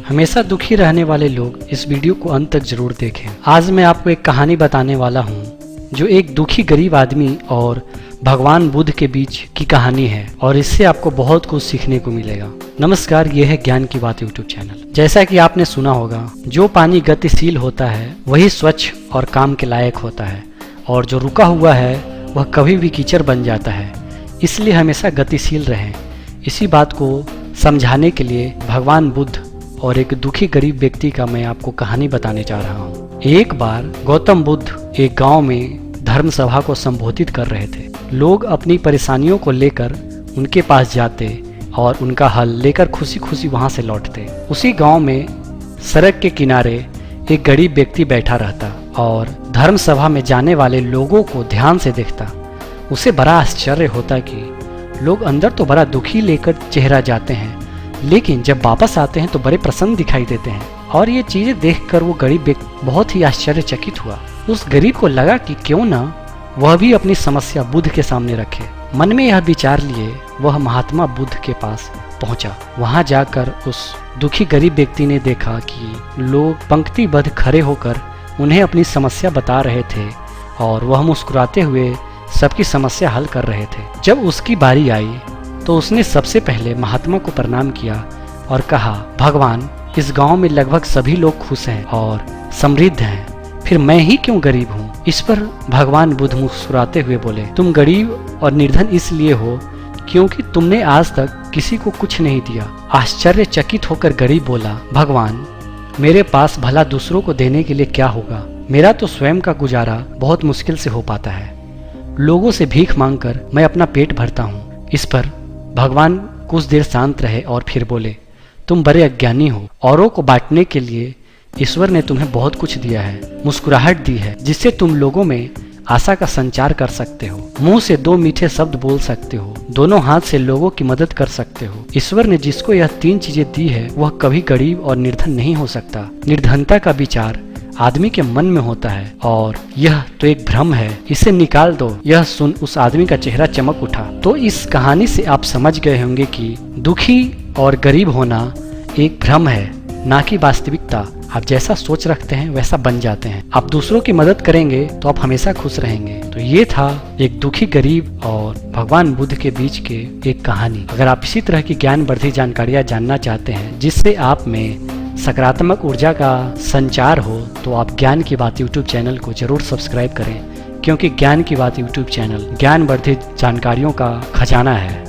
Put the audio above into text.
हमेशा दुखी रहने वाले लोग इस वीडियो को अंत तक जरूर देखें। आज मैं आपको एक कहानी बताने वाला हूँ जो एक दुखी गरीब आदमी और भगवान बुद्ध के बीच की कहानी है और इससे आपको बहुत कुछ सीखने को मिलेगा। नमस्कार, यह है ज्ञान की बात यूट्यूब चैनल। जैसा कि आपने सुना होगा, जो पानी गतिशील होता है वही स्वच्छ और काम के लायक होता है और जो रुका हुआ है वह कभी भी कीचड़ बन जाता है। इसलिए हमेशा गतिशील रहें। इसी बात को समझाने के लिए भगवान बुद्ध और एक दुखी गरीब व्यक्ति का मैं आपको कहानी बताने जा रहा हूँ। एक बार गौतम बुद्ध एक गांव में धर्म सभा को संबोधित कर रहे थे। लोग अपनी परेशानियों को लेकर उनके पास जाते और उनका हल लेकर खुशी खुशी वहां से लौटते। उसी गांव में सड़क के किनारे एक गरीब व्यक्ति बैठा रहता और धर्म सभा में जाने वाले लोगों को ध्यान से देखता। उसे बड़ा आश्चर्य होता कि लोग अंदर तो बड़ा दुखी लेकर चेहरा जाते हैं, लेकिन जब वापस आते हैं तो बड़े प्रसन्न दिखाई देते हैं। और ये चीजें देखकर वो गरीब व्यक्ति बहुत ही आश्चर्यचकित हुआ। उस गरीब को लगा कि क्यों ना वह भी अपनी समस्या बुद्ध के सामने रखे। मन में यह विचार लिए वह महात्मा बुद्ध के पास पहुंचा। वहां जाकर उस दुखी गरीब व्यक्ति ने देखा कि लोग पंक्तिबद्ध खड़े होकर उन्हें अपनी समस्या बता रहे थे और वह मुस्कुराते हुए सबकी समस्या हल कर रहे थे। जब उसकी बारी आई तो उसने सबसे पहले महात्मा को प्रणाम किया और कहा, भगवान, इस गांव में लगभग सभी लोग खुश हैं और समृद्ध हैं, फिर मैं ही क्यों गरीब हूँ। इस पर भगवान बुद्ध मुस्कुराते हुए बोले, तुम गरीब और निर्धन इसलिए हो क्योंकि तुमने आज तक किसी को कुछ नहीं दिया। आश्चर्यचकित होकर गरीब बोला, भगवान, मेरे पास भला दूसरों को देने के लिए क्या होगा। मेरा तो स्वयं का गुजारा बहुत मुश्किल से हो पाता है। लोगों से भीख मांगकर मैं अपना पेट भरता हूँ। इस पर भगवान कुछ देर शांत रहे और फिर बोले, तुम बड़े अज्ञानी हो। औरों को बांटने के लिए ईश्वर ने तुम्हें बहुत कुछ दिया है, मुस्कुराहट दी है जिससे तुम लोगों में आशा का संचार कर सकते हो। मुंह से दो मीठे शब्द बोल सकते हो, दोनों हाथ से लोगों की मदद कर सकते हो। ईश्वर ने जिसको यह तीन चीजें दी है वह कभी गरीब और निर्धन नहीं हो सकता। निर्धनता का विचार आदमी के मन में होता है और यह तो एक भ्रम है, इसे निकाल दो। यह सुन उस आदमी का चेहरा चमक उठा। तो इस कहानी से आप समझ गए होंगे कि दुखी और गरीब होना एक भ्रम है, ना कि वास्तविकता। आप जैसा सोच रखते हैं वैसा बन जाते हैं। आप दूसरों की मदद करेंगे तो आप हमेशा खुश रहेंगे। तो ये था एक दुखी गरीब और भगवान बुद्ध के बीच के एक कहानी। अगर आप इसी तरह की ज्ञानवर्धक जानकारियां जानना चाहते हैं जिससे आप में सकारात्मक ऊर्जा का संचार हो, तो आप ज्ञान की बात यूट्यूब चैनल को जरूर सब्सक्राइब करें, क्योंकि ज्ञान की बात यूट्यूब चैनल ज्ञानवर्धक जानकारियों का खजाना है।